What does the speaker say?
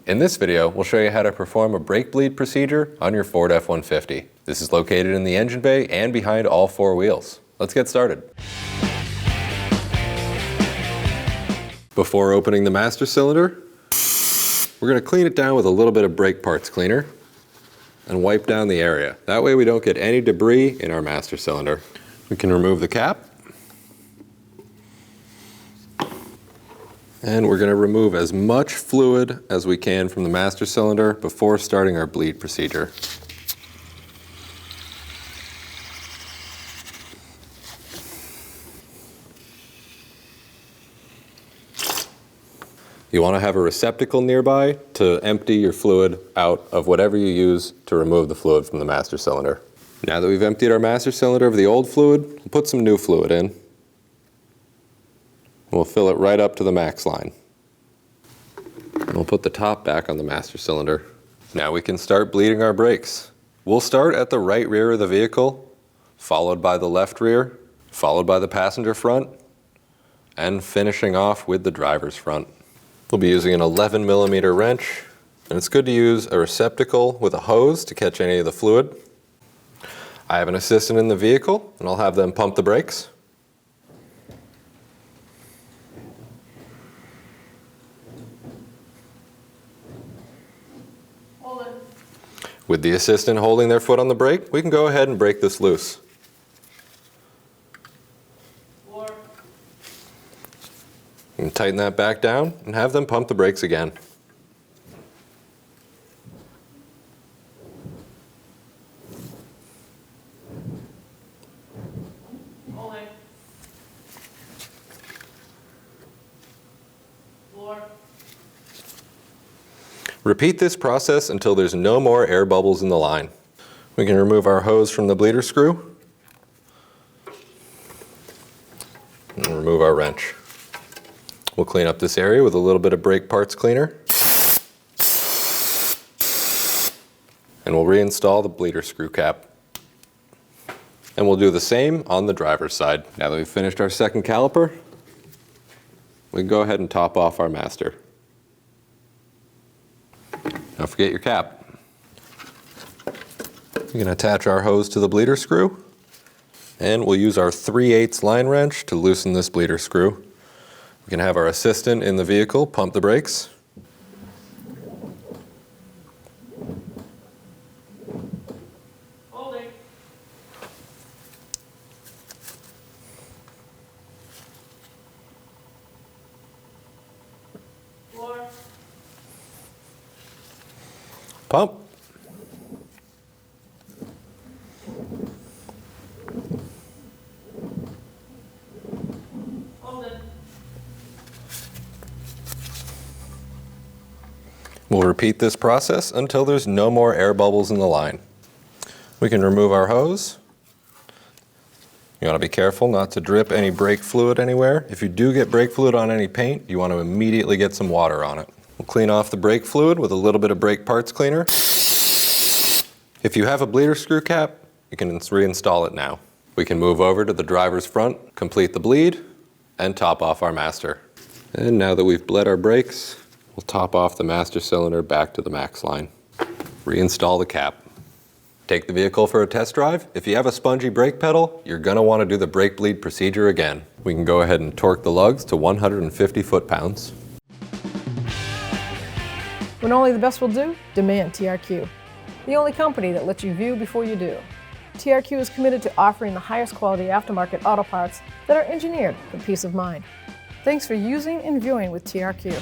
In this video, we'll show you how to perform a brake bleed procedure on your Ford F-150. This is located in the engine bay and behind all four wheels. Let's get started. Before opening the master cylinder, we're going to clean it down with a little bit of brake parts cleaner and wipe down the area. That way we don't get any debris in our master cylinder. We can remove the cap. And we're going to remove as much fluid as we can from the master cylinder before starting our bleed procedure. You want to have a receptacle nearby to empty your fluid out of whatever you use to remove the fluid from the master cylinder. Now that we've emptied our master cylinder of the old fluid, we'll put some new fluid in. We'll fill it right up to the max line. And we'll put the top back on the master cylinder. Now we can start bleeding our brakes. We'll start at the right rear of the vehicle, followed by the left rear, followed by the passenger front, and finishing off with the driver's front. We'll be using an 11mm wrench, and it's good to use a receptacle with a hose to catch any of the fluid. I have an assistant in the vehicle, and I'll have them pump the brakes. With the assistant holding their foot on the brake, we can go ahead and break this loose. And tighten that back down and have them pump the brakes again. Repeat this process until there's no more air bubbles in the line. We can remove our hose from the bleeder screw and remove our wrench. We'll clean up this area with a little bit of brake parts cleaner, and we'll reinstall the bleeder screw cap. And we'll do the same on the driver's side. Now that we've finished our second caliper, we can go ahead and top off our master. Don't forget your cap. We can attach our hose to the bleeder screw, and we'll use our 3/8 line wrench to loosen this bleeder screw. We can have our assistant in the vehicle pump the brakes. Holding. Floor. Pump. We'll repeat this process until there's no more air bubbles in the line. We can remove our hose. You want to be careful not to drip any brake fluid anywhere. If you do get brake fluid on any paint, you want to immediately get some water on it. We'll clean off the brake fluid with a little bit of brake parts cleaner. If you have a bleeder screw cap, you can reinstall it now. We can move over to the driver's front, complete the bleed, and top off our master. And now that we've bled our brakes, we'll top off the master cylinder back to the max line. Reinstall the cap. Take the vehicle for a test drive. If you have a spongy brake pedal, you're going to want to do the brake bleed procedure again. We can go ahead and torque the lugs to 150 foot-pounds. When only the best will do, demand TRQ. The only company that lets you view before you do. TRQ is committed to offering the highest quality aftermarket auto parts that are engineered for peace of mind. Thanks for using and viewing with TRQ.